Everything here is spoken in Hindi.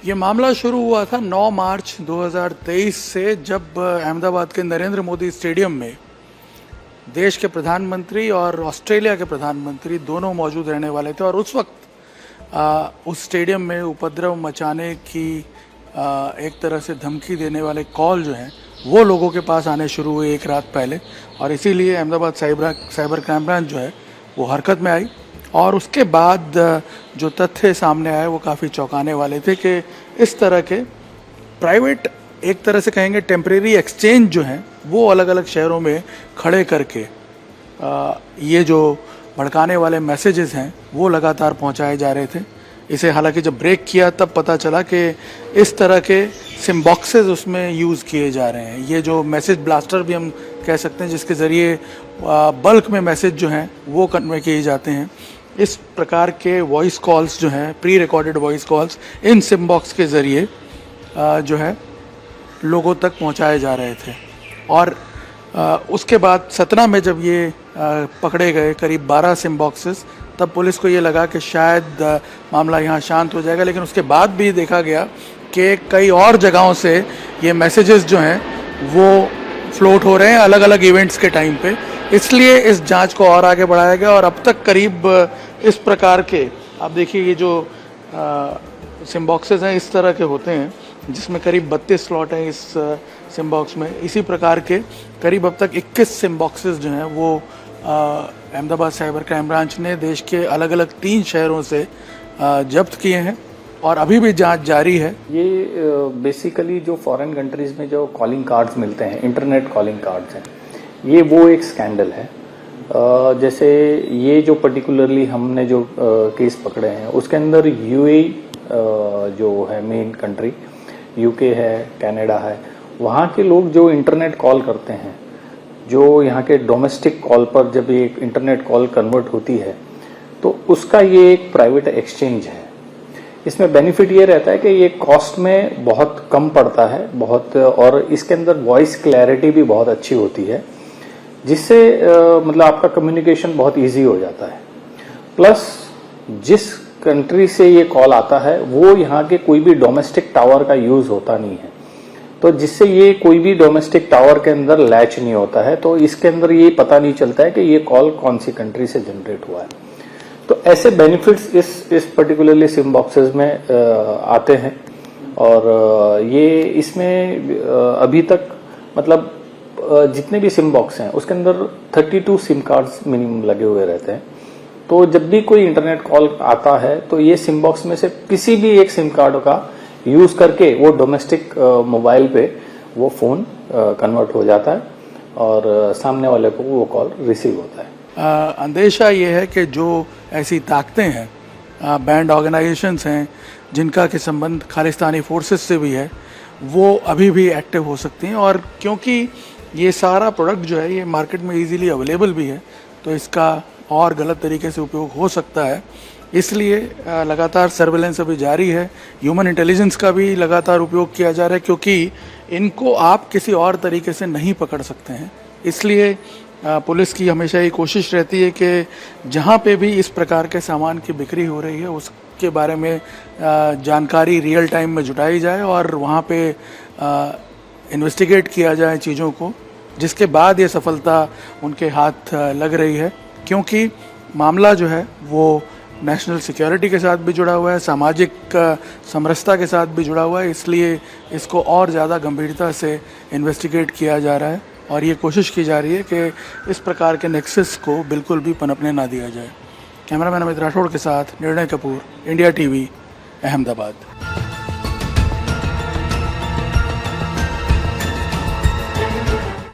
ये मामला शुरू हुआ था 9 मार्च 2023 से, जब अहमदाबाद के नरेंद्र मोदी स्टेडियम में देश के प्रधानमंत्री और ऑस्ट्रेलिया के प्रधानमंत्री दोनों मौजूद रहने वाले थे। और उस वक्त उस स्टेडियम में उपद्रव मचाने की एक तरह से धमकी देने वाले कॉल जो हैं वो लोगों के पास आने शुरू हुए एक रात पहले, और इसीलिए अहमदाबाद साइबर क्राइम ब्रांच जो है वो हरकत में आई। और उसके बाद जो तथ्य सामने आए वो काफ़ी चौंकाने वाले थे कि इस तरह के प्राइवेट, एक तरह से कहेंगे टेम्परेरी एक्सचेंज जो हैं वो अलग अलग शहरों में खड़े करके ये जो भड़काने वाले मैसेजेस हैं वो लगातार पहुंचाए जा रहे थे। इसे हालांकि जब ब्रेक किया तब पता चला कि इस तरह के सिम बॉक्सेस उसमें यूज़ किए जा रहे हैं। ये जो मैसेज ब्लास्टर भी हम कह सकते हैं, जिसके ज़रिए बल्क में मैसेज जो हैं वो कन्वे किए जाते हैं। इस प्रकार के वॉइस कॉल्स जो हैं, प्री रिकॉर्डेड वॉइस कॉल्स, इन सिम बॉक्स के ज़रिए जो है लोगों तक पहुंचाए जा रहे थे। और उसके बाद सतना में जब ये पकड़े गए करीब 12 सिम बॉक्सेस, तब पुलिस को ये लगा कि शायद मामला यहाँ शांत हो जाएगा। लेकिन उसके बाद भी देखा गया कि कई और जगहों से ये मैसेजेस जो हैं वो फ्लोट हो रहे हैं अलग अलग इवेंट्स के टाइम पे। इसलिए इस जांच को और आगे बढ़ाया गया और अब तक करीब इस प्रकार के, आप देखिए ये जो सिम बॉक्सेस हैं इस तरह के होते हैं, जिसमें करीब 32 स्लॉट हैं इस सिम बॉक्स में। इसी प्रकार के करीब अब तक 21 सिम बॉक्सेस जो हैं वो अहमदाबाद साइबर क्राइम ब्रांच ने देश के अलग अलग 3 शहरों से जब्त किए हैं और अभी भी जांच जारी है। ये बेसिकली जो फॉरेन कंट्रीज में जो कॉलिंग कार्ड्स मिलते हैं, इंटरनेट कॉलिंग कार्ड्स हैं, ये वो एक स्कैंडल है। जैसे ये जो पर्टिकुलरली हमने जो केस पकड़े हैं उसके अंदर यूएई जो है मेन कंट्री, यूके है, कनाडा है, वहाँ के लोग जो इंटरनेट कॉल करते हैं, जो यहाँ के डोमेस्टिक कॉल पर जब एक इंटरनेट कॉल कन्वर्ट होती है तो उसका ये एक प्राइवेट एक्सचेंज है। इसमें बेनिफिट ये रहता है कि ये कॉस्ट में बहुत कम पड़ता है बहुत, और इसके अंदर वॉइस क्लैरिटी भी बहुत अच्छी होती है, जिससे मतलब आपका कम्युनिकेशन बहुत इजी हो जाता है। प्लस जिस कंट्री से ये कॉल आता है वो यहाँ के कोई भी डोमेस्टिक टावर का यूज होता नहीं है, तो जिससे ये कोई भी डोमेस्टिक टावर के अंदर लैच नहीं होता है, तो इसके अंदर ये पता नहीं चलता है कि ये कॉल कौन सी कंट्री से जनरेट हुआ है। तो ऐसे बेनिफिट्स इस पर्टिकुलरली सिम बॉक्सेस में आते हैं। और ये इसमें अभी तक मतलब जितने भी सिम बॉक्स हैं उसके अंदर 32 सिम कार्ड्स मिनिमम लगे हुए रहते हैं। तो जब भी कोई इंटरनेट कॉल आता है तो ये सिम बॉक्स में से किसी भी एक सिम कार्ड का यूज करके वो डोमेस्टिक मोबाइल पे वो फोन कन्वर्ट हो जाता है और सामने वाले को वो कॉल रिसीव होता है। अंदेशा ये है कि जो ऐसी ताकतें हैं, बैंड ऑर्गेनाइजेशंस हैं जिनका के संबंध खालिस्तानी फोर्सेस से भी है, वो अभी भी एक्टिव हो सकती हैं। और क्योंकि ये सारा प्रोडक्ट जो है ये मार्केट में इजीली अवेलेबल भी है, तो इसका और गलत तरीके से उपयोग हो सकता है। इसलिए लगातार सर्वेलेंस अभी जारी है। ह्यूमन इंटेलिजेंस का भी लगातार उपयोग किया जा रहा है, क्योंकि इनको आप किसी और तरीके से नहीं पकड़ सकते हैं। इसलिए पुलिस की हमेशा ये कोशिश रहती है कि जहाँ पे भी इस प्रकार के सामान की बिक्री हो रही है उसके बारे में जानकारी रियल टाइम में जुटाई जाए और वहाँ पे इन्वेस्टिगेट किया जाए चीज़ों को, जिसके बाद ये सफलता उनके हाथ लग रही है। क्योंकि मामला जो है वो नेशनल सिक्योरिटी के साथ भी जुड़ा हुआ है, सामाजिक समरसता के साथ भी जुड़ा हुआ है, इसलिए इसको और ज़्यादा गंभीरता से इन्वेस्टिगेट किया जा रहा है और ये कोशिश की जा रही है कि इस प्रकार के नेक्सस को बिल्कुल भी पनपने ना दिया जाए। कैमरामैन अमित राठौड़ के साथ निर्णय कपूर, इंडिया टीवी, अहमदाबाद।